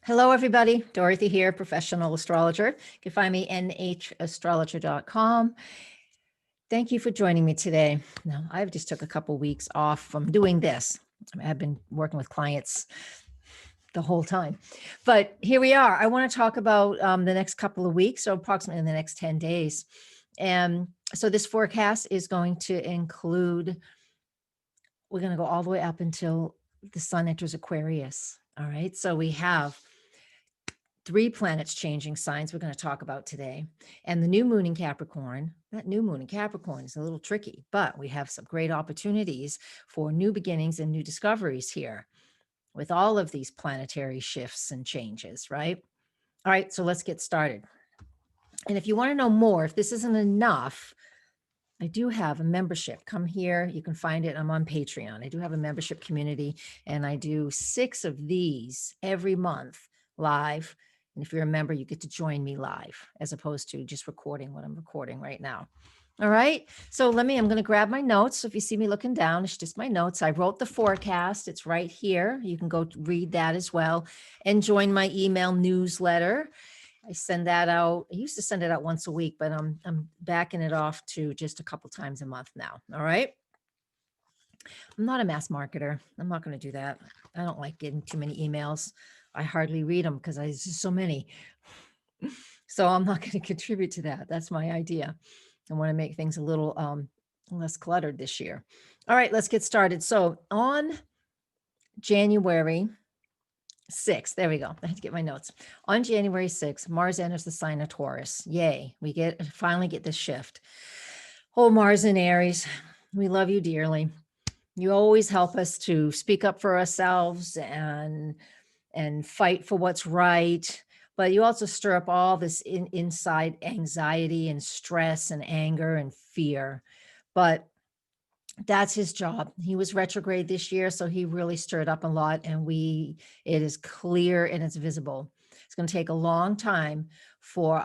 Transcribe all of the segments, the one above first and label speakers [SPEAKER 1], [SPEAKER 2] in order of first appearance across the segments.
[SPEAKER 1] Hello, everybody. Dorothy here, Professional Astrologer. You can find me nhastrologer.com. Thank you for joining me today. Now, I've just took a couple weeks off from doing this. I've been working with clients the whole time, but here we are. I want to talk about the next couple of weeks, so approximately the next 10 days. And so this forecast is going to include, we're going to go all the way up until the sun enters Aquarius. All right. So we have 3 planets changing signs we're going to talk about today. And the new moon in Capricorn, that new moon in Capricorn is a little tricky, but we have some great opportunities for new beginnings and new discoveries here with all of these planetary shifts and changes, right? All right, so let's get started. And if you want to know more, if this isn't enough, I do have a membership. Come here. You can find it. I'm on Patreon. I do have a membership community, and I do 6 of these every month live. And if you're a member, you get to join me live as opposed to just recording what I'm recording right now. All right. So I'm going to grab my notes. So if you see me looking down, it's just my notes. I wrote the forecast. It's right here. You can go read that as well and join my email newsletter. I send that out. I used to send it out once a week, but I'm backing it off to just a couple times a month now. All right. I'm not a mass marketer. I'm not going to do that. I don't like getting too many emails. I hardly read them because there's just so many. So I'm not going to contribute to that. That's my idea. I want to make things a little less cluttered this year. All right, let's get started. So on January 6th, there we go. I had to get my notes. On January 6th, Mars enters the sign of Taurus. Yay, we finally get this shift. Oh, Mars in Aries, we love you dearly. You always help us to speak up for ourselves and fight for what's right. But you also stir up all this inside anxiety and stress and anger and fear. But that's his job. He was retrograde this year, so he really stirred up a lot, and it is clear and it's visible. It's going to take a long time for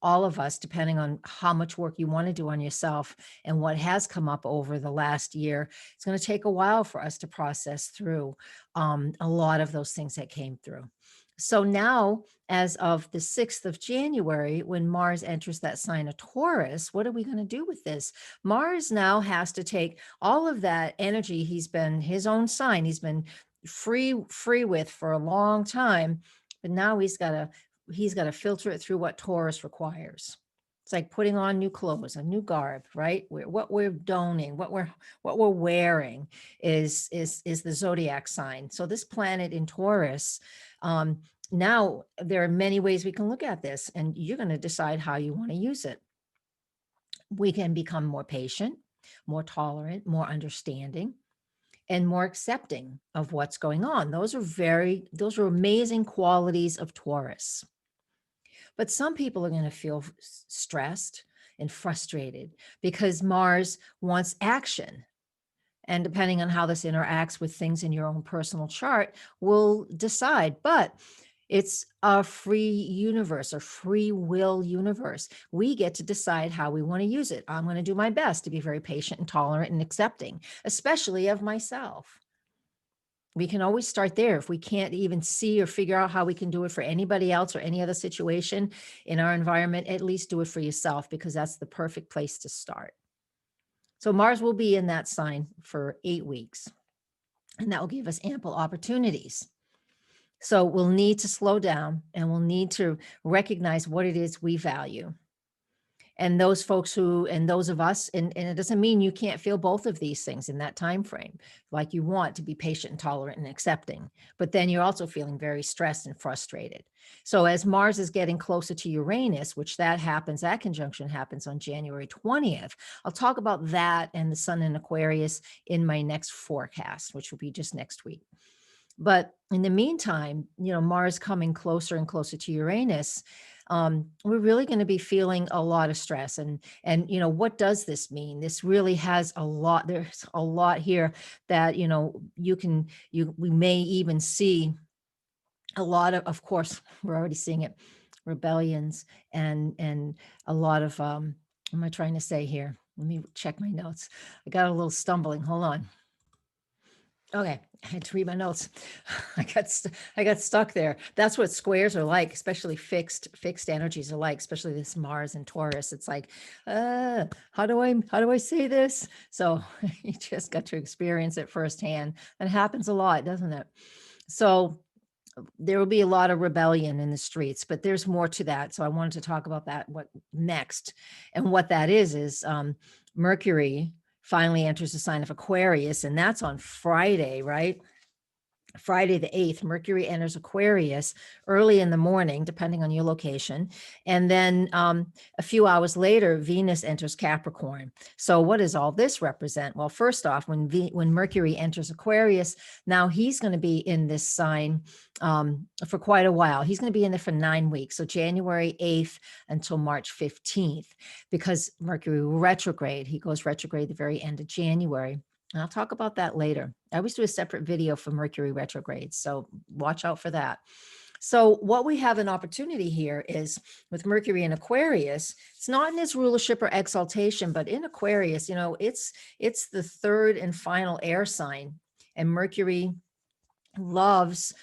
[SPEAKER 1] all of us, depending on how much work you want to do on yourself and what has come up over the last year. It's going to take a while for us to process through a lot of those things that came through. So now, as of the 6th of January, when Mars enters that sign of Taurus, what are we going to do with this? Mars now has to take all of that energy he's been his own sign, he's been free with for a long time, but now he's got to filter it through what Taurus requires. It's like putting on new clothes, a new garb, right? What we're donning, what we're wearing is the zodiac sign. So this planet in Taurus, now there are many ways we can look at this, and you're going to decide how you want to use it. We can become more patient, more tolerant, more understanding, and more accepting of what's going on. Those are amazing qualities of Taurus. But some people are going to feel stressed and frustrated because Mars wants action. And depending on how this interacts with things in your own personal chart, will decide. But it's a free universe, a free will universe. We get to decide how we want to use it. I'm going to do my best to be very patient and tolerant and accepting, especially of myself. We can always start there. If we can't even see or figure out how we can do it for anybody else or any other situation in our environment, at least do it for yourself, because that's the perfect place to start. So Mars will be in that sign for 8 weeks, and that will give us ample opportunities. So we'll need to slow down, and we'll need to recognize what it is we value. And those folks and those of us, and it doesn't mean you can't feel both of these things in that time frame. Like, you want to be patient and tolerant and accepting, but then you're also feeling very stressed and frustrated. So as Mars is getting closer to Uranus, which that conjunction happens on January 20th. I'll talk about that and the sun in Aquarius in my next forecast, which will be just next week. But in the meantime, Mars coming closer and closer to Uranus, we're really going to be feeling a lot of stress. And what does this mean? This really has a lot. There's a lot here that, we may even see a lot of course, we're already seeing it, rebellions and a lot of, what am I trying to say here? Let me check my notes. I got a little stumbling. Hold on. Okay, I had to read my notes. I got stuck there. That's what squares are like, especially fixed energies are like, especially this Mars and Taurus. It's like, how do I say this? So you just got to experience it firsthand. And it happens a lot, doesn't it? So there will be a lot of rebellion in the streets, but there's more to that. So I wanted to talk about that. What next? And what that is Mercury finally enters the sign of Aquarius, and that's on Friday, right? Friday the 8th, Mercury enters Aquarius early in the morning, depending on your location. And then a few hours later, Venus enters Capricorn. So what does all this represent? Well, first off, when Mercury enters Aquarius, now he's going to be in this sign for quite a while. He's going to be in there for 9 weeks. So January 8th until March 15th, because Mercury will retrograde. He goes retrograde the very end of January. And I'll talk about that later. I always do a separate video for Mercury retrograde, so watch out for that. So what we have an opportunity here is with Mercury in Aquarius, it's not in its rulership or exaltation, but in Aquarius, it's the third and final air sign. And Mercury loves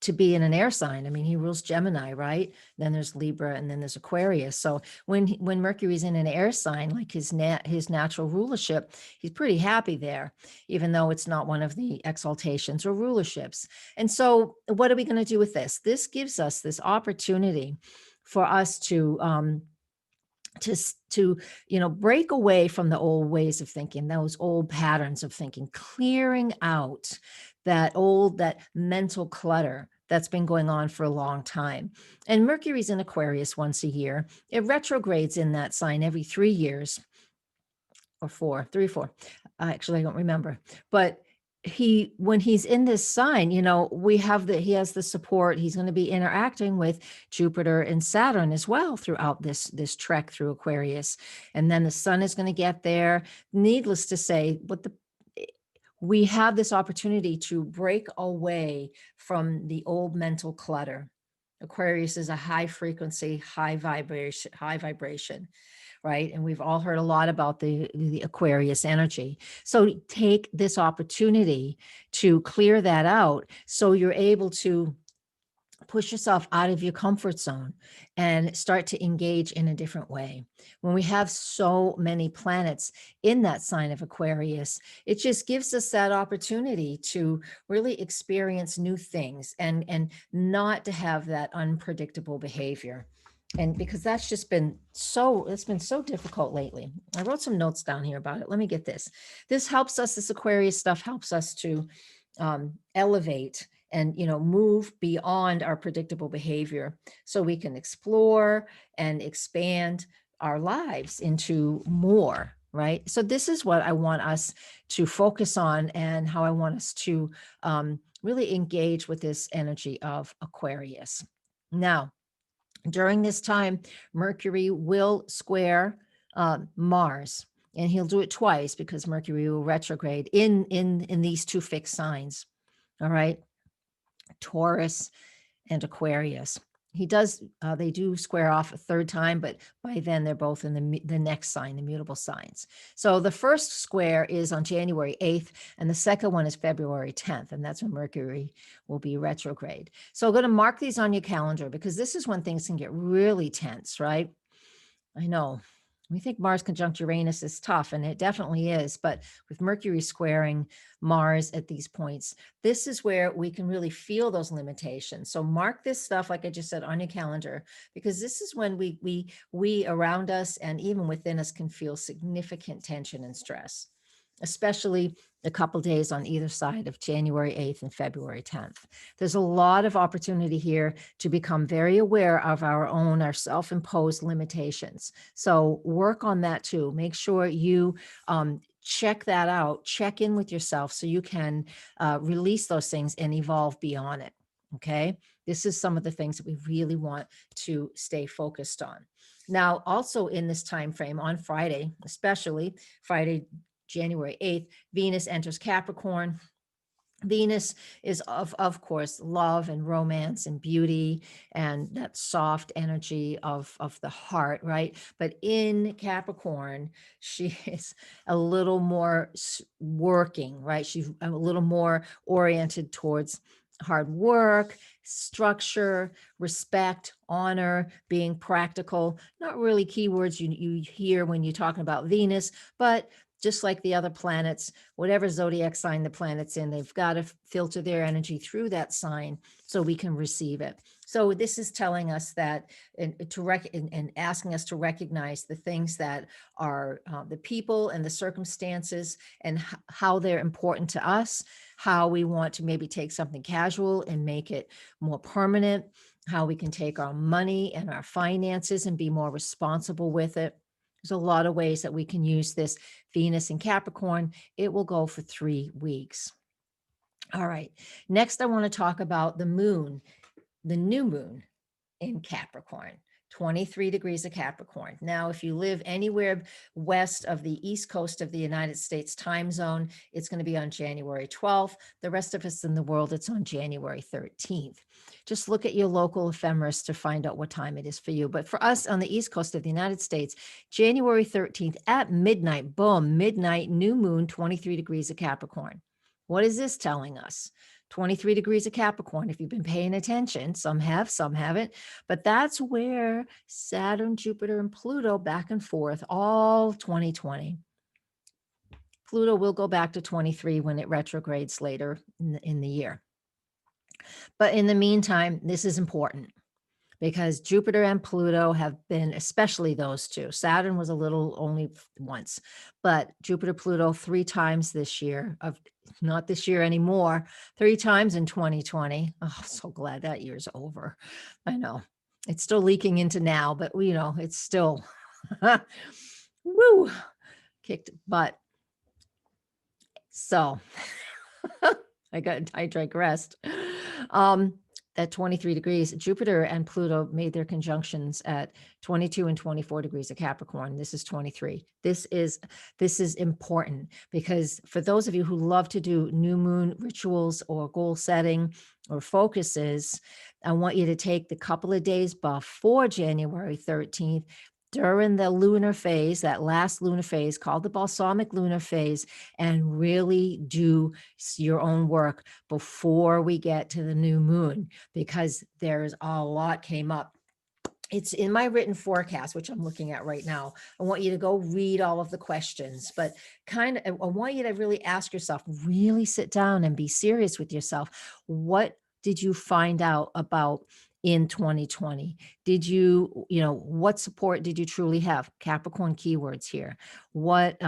[SPEAKER 1] to be in an air sign. I mean, he rules Gemini, right? Then there's Libra, and then there's Aquarius. So when Mercury's in an air sign, like his natural rulership, he's pretty happy there, even though it's not one of the exaltations or rulerships. And so what are we going to do with this? This gives us this opportunity for us to break away from the old ways of thinking, those old patterns of thinking, clearing out that mental clutter that's been going on for a long time. And Mercury's in Aquarius once a year. It retrogrades in that sign every 3 years or 4, 3 or 4. Actually, I don't remember. But when he's in this sign, he has the support. He's going to be interacting with Jupiter and Saturn as well throughout this trek through Aquarius. And then the sun is going to get there. Needless to say, we have this opportunity to break away from the old mental clutter. Aquarius is a high frequency, high vibration, right? And we've all heard a lot about the Aquarius energy. So take this opportunity to clear that out so you're able to push yourself out of your comfort zone and start to engage in a different way. When we have so many planets in that sign of Aquarius, it just gives us that opportunity to really experience new things and not to have that unpredictable behavior. And because that's just been it's been so difficult lately. I wrote some notes down here about it. Let me get this. This Aquarius stuff helps us to elevate and move beyond our predictable behavior so we can explore and expand our lives into more, right? So this is what I want us to focus on and how I want us to really engage with this energy of Aquarius. Now, during this time, Mercury will square Mars, and he'll do it twice because Mercury will retrograde in these two fixed signs. All right. Taurus and Aquarius. They do square off a third time, but by then they're both in the next sign, the mutable signs. So the first square is on January 8th, and the second one is February 10th, and that's when Mercury will be retrograde. So I'm going to mark these on your calendar because this is when things can get really tense, right? I know. We think Mars conjunct Uranus is tough, and it definitely is. But with Mercury squaring Mars at these points, this is where we can really feel those limitations. So mark this stuff, like I just said, on your calendar, because this is when we around us and even within us can feel significant tension and stress, especially a couple days on either side of January 8th and February 10th. There's a lot of opportunity here to become very aware of our self-imposed limitations. So work on that too. Make sure you check that out, check in with yourself so you can release those things and evolve beyond it. Okay. This is some of the things that we really want to stay focused on. Now, also in this time frame on Friday, especially Friday, January 8th, Venus enters Capricorn. Venus is of course love and romance and beauty and that soft energy of the heart, right? But in Capricorn, she is a little more working, right? She's a little more oriented towards hard work, structure, respect, honor, being practical. Not really keywords you hear when you're talking about Venus, but just like the other planets, whatever zodiac sign the planet's in, they've got to filter their energy through that sign so we can receive it. So this is telling us that, and asking us to recognize the things that are the people and the circumstances and how they're important to us, how we want to maybe take something casual and make it more permanent, how we can take our money and our finances and be more responsible with it. There's a lot of ways that we can use this Venus in Capricorn. It will go for 3 weeks. All right. Next, I want to talk about the moon, the new moon in Capricorn. 23 degrees of Capricorn. Now, if you live anywhere west of the East Coast of the United States time zone, it's going to be on January 12th. The rest of us in the world, it's on January 13th. Just look at your local ephemeris to find out what time it is for you. But for us on the East Coast of the United States, January 13th at midnight, boom, midnight, new moon, 23 degrees of Capricorn. What is this telling us? 23 degrees of Capricorn, if you've been paying attention, some have, some haven't, but that's where Saturn, Jupiter, and Pluto back and forth all 2020. Pluto will go back to 23 when it retrogrades later in the year. But in the meantime, this is important because Jupiter and Pluto have been, especially those two. Saturn was a little only once, but Jupiter, Pluto 3 times this year, of not this year anymore, 3 times in 2020. Oh, so glad that year's over. I know it's still leaking into now, but it's still woo, kicked butt. So I drank rest. At 23 degrees, Jupiter and Pluto made their conjunctions at 22 and 24 degrees of Capricorn. This is 23. This is important because for those of you who love to do new moon rituals or goal setting or focuses, I want you to take the couple of days before January 13th during the lunar phase, that last lunar phase called the balsamic lunar phase, and really do your own work before we get to the new moon, because there's a lot came up. It's in my written forecast, which I'm looking at right now. I want you to go read all of the questions, but I want you to really ask yourself, really sit down and be serious with yourself. What did you find out about in 2020? Did what support did you truly have? Capricorn keywords here. What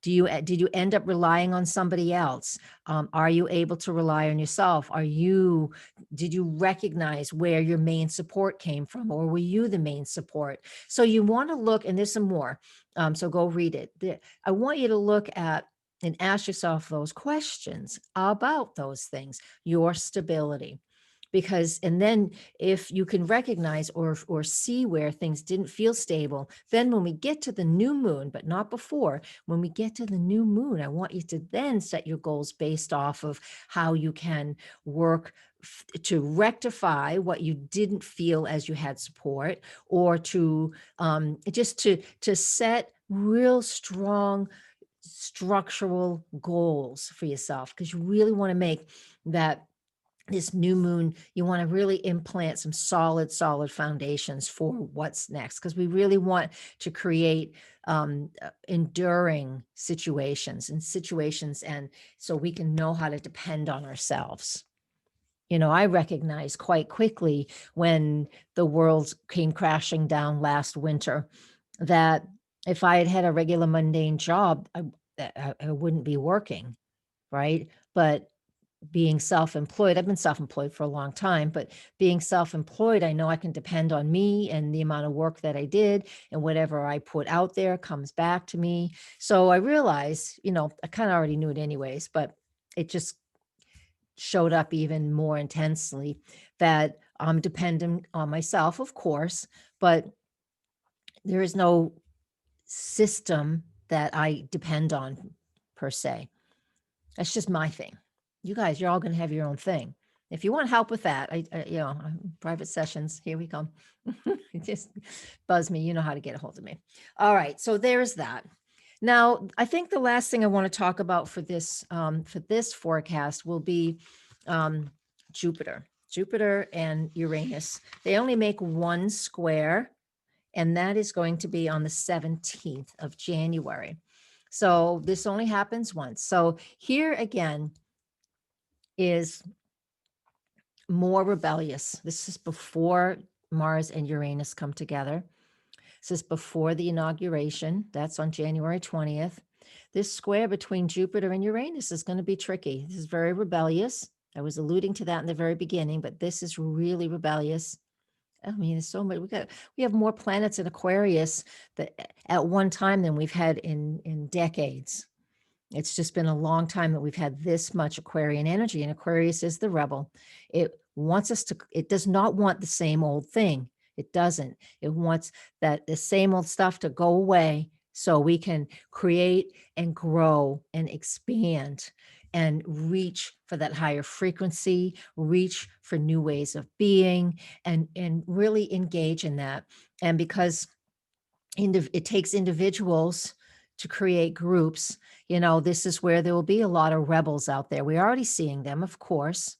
[SPEAKER 1] did you end up relying on somebody else? Are you able to rely on yourself? Did you recognize where your main support came from, or were you the main support? So you want to look, and there's some more. So go read it. I want you to look at and ask yourself those questions about those things, your stability. And then if you can recognize or see where things didn't feel stable, then when we get to the new moon, but not before, when we get to the new moon, I want you to then set your goals based off of how you can work to rectify what you didn't feel as you had support, or to just to set real strong structural goals for yourself, because you really want to make that this new moon, you want to really implant some solid foundations for what's next, because we really want to create enduring situations, and so we can know how to depend on ourselves. I recognized quite quickly when the world came crashing down last winter that if I had had a regular mundane job, I wouldn't be working, right? But being self-employed, I've been self-employed for a long time, but being self-employed, I know I can depend on me and the amount of work that I did, and whatever I put out there comes back to me. So I realized, I kind of already knew it anyways, but it just showed up even more intensely that I'm dependent on myself, of course, but there is no system that I depend on per se. That's just my thing. You guys, you're all going to have your own thing. If you want help with that, private sessions, here we come. Just buzz me. You know how to get a hold of me. All right. So there's that. Now, I think the last thing I want to talk about for this forecast will be Jupiter and Uranus. They only make one square, and that is going to be on the 17th of January. So this only happens once. So here again is more rebellious. This is before Mars and Uranus come together. This is before the inauguration. That's on January 20th. This square between Jupiter and Uranus is going to be tricky. This is very rebellious. I was alluding to that in the very beginning, but this is really rebellious. I mean, there's so much. We have more planets in Aquarius that at one time than we've had in decades. It's just been a long time that we've had this much Aquarian energy, and Aquarius is the rebel. It does not want the same old thing. It doesn't. It wants the same old stuff to go away so we can create and grow and expand and reach for that higher frequency, reach for new ways of being, and really engage in that. And because it takes individuals to create groups, this is where there will be a lot of rebels out there. We're already seeing them, of course.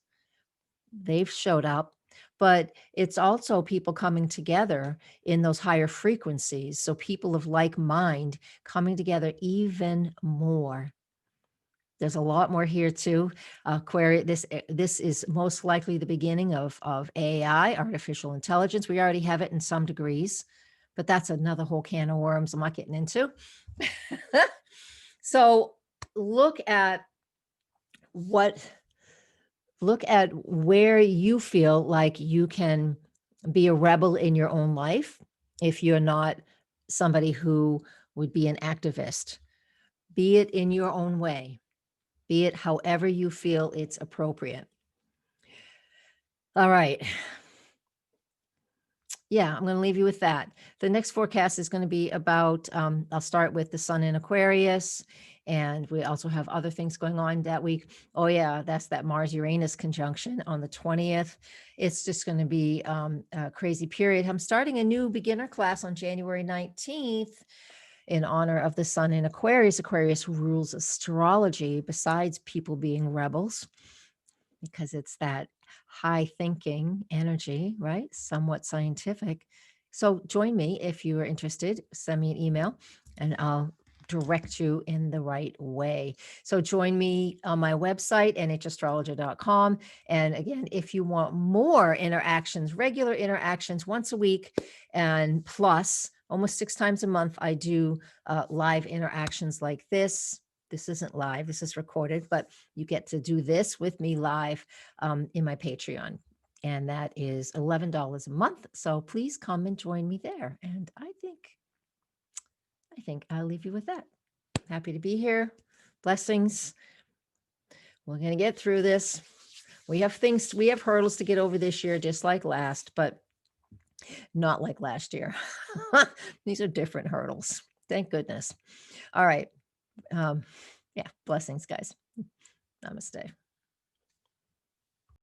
[SPEAKER 1] They've showed up, but it's also people coming together in those higher frequencies. So people of like mind coming together even more. There's a lot more here too. Aquarius, this is most likely the beginning of AI, artificial intelligence. We already have it in some degrees, but that's another whole can of worms I'm not getting into. So look at where you feel like you can be a rebel in your own life if you're not somebody who would be an activist. Be it in your own way. Be it however you feel it's appropriate. All right. Yeah, I'm going to leave you with that. The next forecast is going to be about, I'll start with the sun in Aquarius, and we also have other things going on that week. Oh yeah, that's that Mars-Uranus conjunction on the 20th. It's just going to be a crazy period. I'm starting a new beginner class on January 19th in honor of the sun in Aquarius. Aquarius rules astrology besides people being rebels, because it's that high thinking energy, right? Somewhat scientific. So join me if you are interested. Send me an email and I'll direct you in the right way. So join me on my website, nhastrologer.com. And again, if you want more interactions, regular interactions once a week, and plus almost 6 times a month, I do live interactions like this. This isn't live, this is recorded, but you get to do this with me live in my Patreon. And that is $11 a month. So please come and join me there. And I think I'll leave you with that. Happy to be here. Blessings. We're going to get through this. We have hurdles to get over this year, just like last, but not like last year. These are different hurdles. Thank goodness. All right. Yeah. Blessings, guys. Namaste.